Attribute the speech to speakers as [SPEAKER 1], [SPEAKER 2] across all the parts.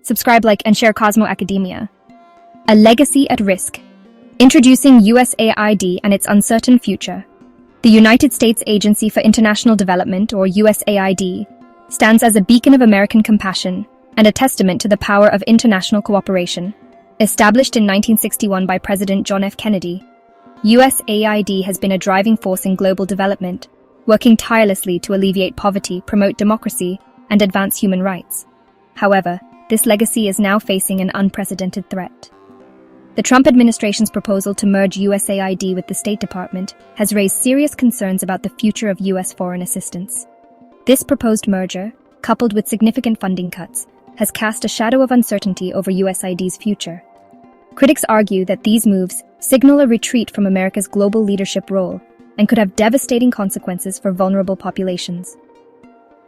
[SPEAKER 1] Subscribe, like, and share Cosmo Academia. A legacy at risk. Introducing USAID and its uncertain future. The United States Agency for International Development, or USAID, stands as a beacon of American compassion and a testament to the power of international cooperation. Established in 1961 by President John F. Kennedy, USAID has been a driving force in global development, working tirelessly to alleviate poverty, promote democracy, and advance human rights. However, this legacy is now facing an unprecedented threat. The Trump administration's proposal to merge USAID with the State Department has raised serious concerns about the future of U.S. foreign assistance. This proposed merger, coupled with significant funding cuts, has cast a shadow of uncertainty over USAID's future. Critics argue that these moves signal a retreat from America's global leadership role and could have devastating consequences for vulnerable populations.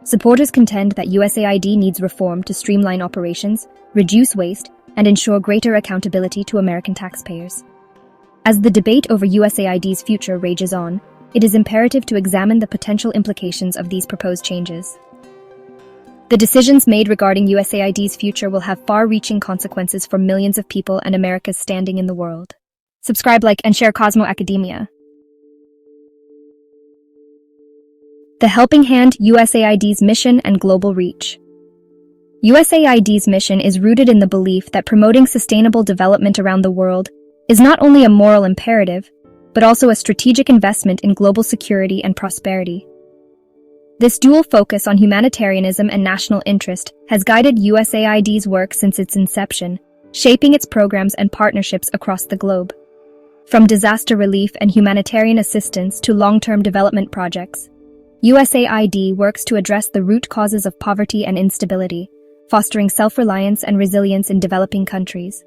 [SPEAKER 1] Supporters contend that USAID needs reform to streamline operations, reduce waste, and ensure greater accountability to American taxpayers. As the debate over USAID's future rages on, it is imperative to examine the potential implications of these proposed changes. The decisions made regarding USAID's future will have far-reaching consequences for millions of people and America's standing in the world. Subscribe, like, and share Cosmo Academia. The Helping Hand: USAID's mission and global reach. USAID's mission is rooted in the belief that promoting sustainable development around the world is not only a moral imperative, but also a strategic investment in global security and prosperity. This dual focus on humanitarianism and national interest has guided USAID's work since its inception, shaping its programs and partnerships across the globe. From disaster relief and humanitarian assistance to long-term development projects, USAID works to address the root causes of poverty and instability, fostering self-reliance and resilience in developing countries.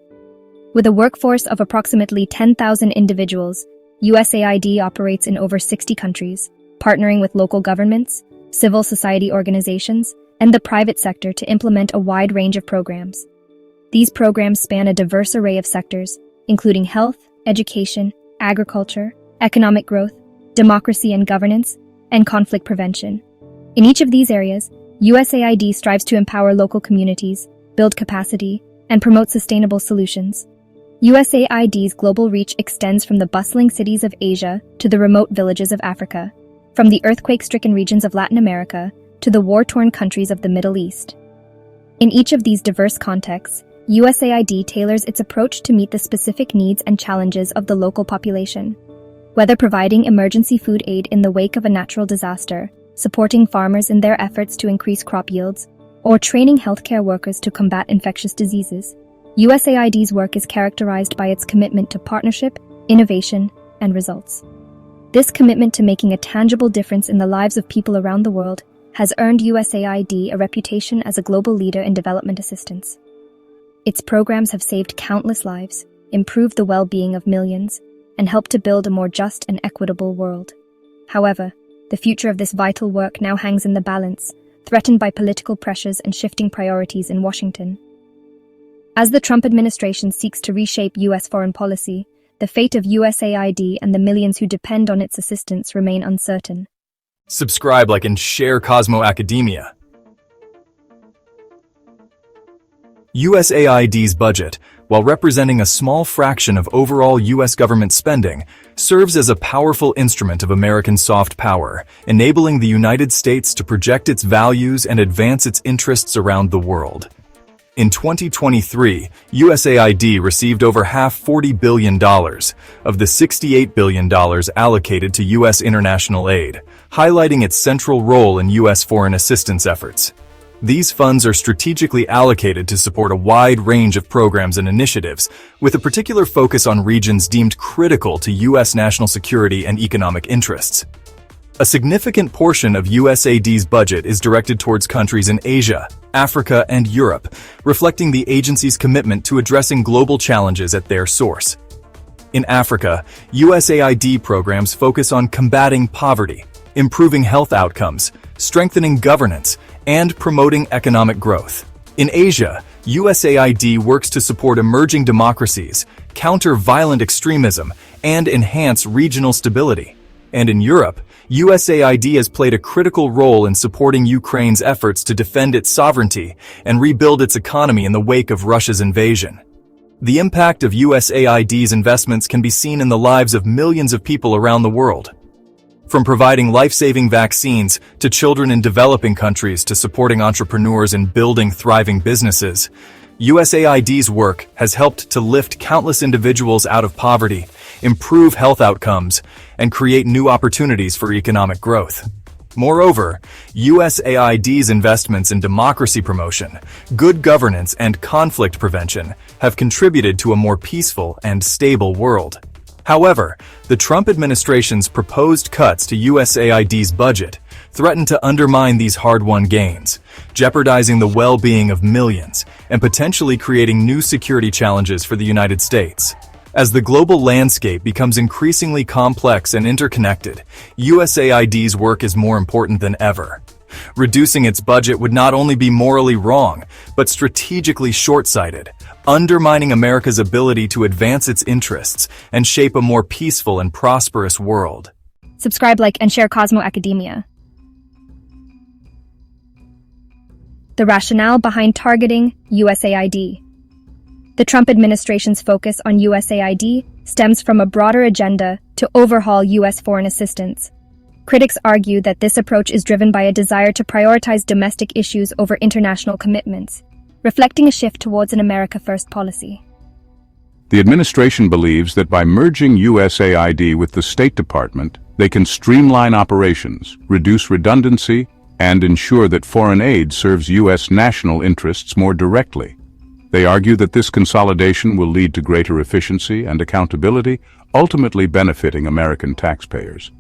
[SPEAKER 1] With a workforce of approximately 10,000 individuals, USAID operates in over 60 countries, partnering with local governments, civil society organizations, and the private sector to implement a wide range of programs. These programs span a diverse array of sectors, including health, education, agriculture, economic growth, democracy and governance, and conflict prevention. In each of these areas, USAID strives to empower local communities, build capacity, and promote sustainable solutions. USAID's global reach extends from the bustling cities of Asia to the remote villages of Africa, from the earthquake-stricken regions of Latin America to the war-torn countries of the Middle East. In each of these diverse contexts, USAID tailors its approach to meet the specific needs and challenges of the local population. Whether providing emergency food aid in the wake of a natural disaster, supporting farmers in their efforts to increase crop yields, or training healthcare workers to combat infectious diseases, USAID's work is characterized by its commitment to partnership, innovation, and results. This commitment to making a tangible difference in the lives of people around the world has earned USAID a reputation as a global leader in development assistance. Its programs have saved countless lives, improved the well-being of millions, and helped to build a more just and equitable world. However, the future of this vital work now hangs in the balance, threatened by political pressures and shifting priorities in Washington. As the Trump administration seeks to reshape U.S. foreign policy, the fate of USAID and the millions who depend on its assistance remain uncertain.
[SPEAKER 2] Subscribe, like, and share Cosmo Academia. USAID's budget, while representing a small fraction of overall U.S. government spending, serves as a powerful instrument of American soft power, enabling the United States to project its values and advance its interests around the world. In 2023, USAID received over $40 billion of the $68 billion allocated to U.S. international aid, highlighting its central role in U.S. foreign assistance efforts. These funds are strategically allocated to support a wide range of programs and initiatives, with a particular focus on regions deemed critical to U.S. national security and economic interests. A significant portion of USAID's budget is directed towards countries in Asia, Africa, and Europe, reflecting the agency's commitment to addressing global challenges at their source. In Africa, USAID programs focus on combating poverty, improving health outcomes, strengthening governance, and promoting economic growth. In Asia, USAID works to support emerging democracies, counter violent extremism, and enhance regional stability. And in Europe, USAID has played a critical role in supporting Ukraine's efforts to defend its sovereignty and rebuild its economy in the wake of Russia's invasion. The impact of USAID's investments can be seen in the lives of millions of people around the world. From providing life-saving vaccines to children in developing countries to supporting entrepreneurs in building thriving businesses, USAID's work has helped to lift countless individuals out of poverty, improve health outcomes, and create new opportunities for economic growth. Moreover, USAID's investments in democracy promotion, good governance, and conflict prevention have contributed to a more peaceful and stable world. However, the Trump administration's proposed cuts to USAID's budget threaten to undermine these hard-won gains, jeopardizing the well-being of millions and potentially creating new security challenges for the United States. As the global landscape becomes increasingly complex and interconnected, USAID's work is more important than ever. Reducing its budget would not only be morally wrong, but strategically short-sighted, undermining America's ability to advance its interests and shape a more peaceful and prosperous world.
[SPEAKER 1] Subscribe, like, and share Cosmo Academia. The rationale behind targeting USAID. The Trump administration's focus on USAID stems from a broader agenda to overhaul U.S. foreign assistance. Critics argue that this approach is driven by a desire to prioritize domestic issues over international commitments, reflecting a shift towards an America First policy.
[SPEAKER 3] The administration believes that by merging USAID with the State Department, they can streamline operations, reduce redundancy, and ensure that foreign aid serves U.S. national interests more directly. They argue that this consolidation will lead to greater efficiency and accountability, ultimately benefiting American taxpayers.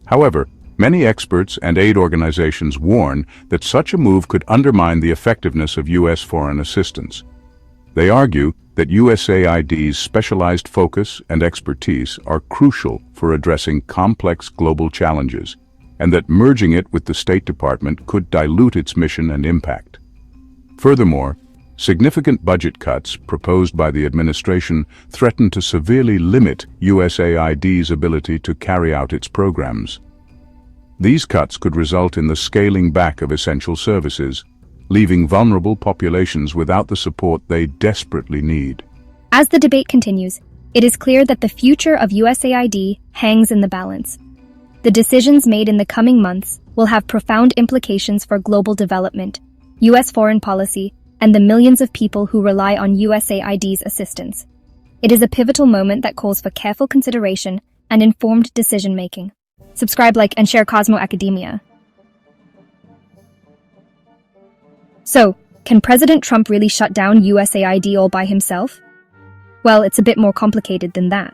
[SPEAKER 3] However, many experts and aid organizations warn that such a move could undermine the effectiveness of U.S. foreign assistance. They argue that USAID's specialized focus and expertise are crucial for addressing complex global challenges, and that merging it with the State Department could dilute its mission and impact. Furthermore, significant budget cuts proposed by the administration threaten to severely limit USAID's ability to carry out its programs. These cuts could result in the scaling back of essential services, leaving vulnerable populations without the support they desperately need.
[SPEAKER 1] As the debate continues, it is clear that the future of USAID hangs in the balance. The decisions made in the coming months will have profound implications for global development, U.S. foreign policy, and the millions of people who rely on USAID's assistance. It is a pivotal moment that calls for careful consideration and informed decision-making. Subscribe, like, and share Cosmo Academia. So, can President Trump really shut down USAID all by himself? Well, it's a bit more complicated than that.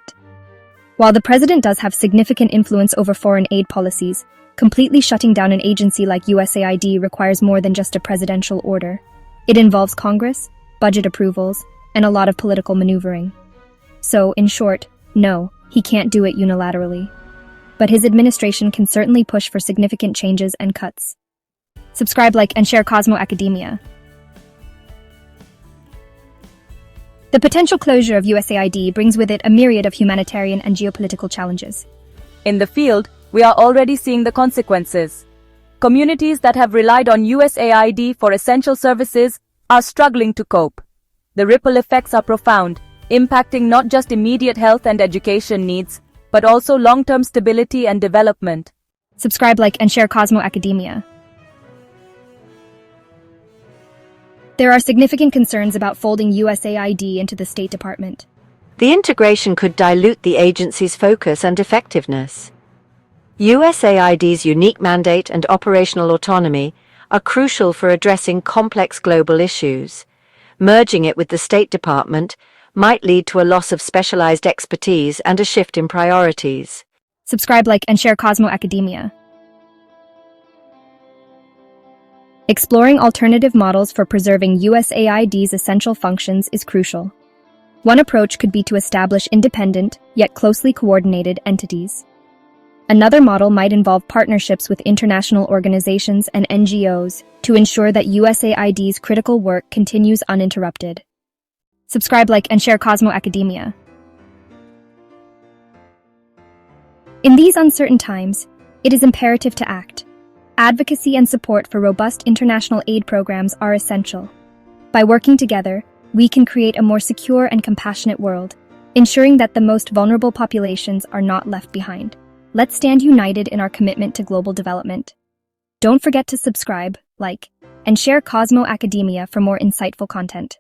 [SPEAKER 1] While the president does have significant influence over foreign aid policies, completely shutting down an agency like USAID requires more than just a presidential order. It involves Congress, budget approvals, and a lot of political maneuvering. So, in short, no, he can't do it unilaterally. But his administration can certainly push for significant changes and cuts. Subscribe, like, and share Cosmo Academia. The potential closure of USAID brings with it a myriad of humanitarian and geopolitical challenges.
[SPEAKER 4] In the field, we are already seeing the consequences. Communities that have relied on USAID for essential services are struggling to cope. The ripple effects are profound, impacting not just immediate health and education needs, but also long-term stability and development.
[SPEAKER 1] Subscribe, like, and share Cosmo Academia. There are significant concerns about folding USAID into the State Department.
[SPEAKER 5] The integration could dilute the agency's focus and effectiveness. USAID's unique mandate and operational autonomy are crucial for addressing complex global issues. Merging it with the State Department might lead to a loss of specialized expertise and a shift in priorities.
[SPEAKER 1] Subscribe, like, and share Cosmo Academia. Exploring alternative models for preserving USAID's essential functions is crucial. One approach could be to establish independent, yet closely coordinated entities. Another model might involve partnerships with international organizations and NGOs to ensure that USAID's critical work continues uninterrupted. Subscribe, like, and share Cosmo Academia. In these uncertain times, It is imperative to act. Advocacy and support for robust international aid programs are essential. By working together, we can create a more secure and compassionate world, ensuring that the most vulnerable populations are not left behind. Let's stand united in our commitment to global development. Don't forget to subscribe, like, and share Cosmo Academia for more insightful content.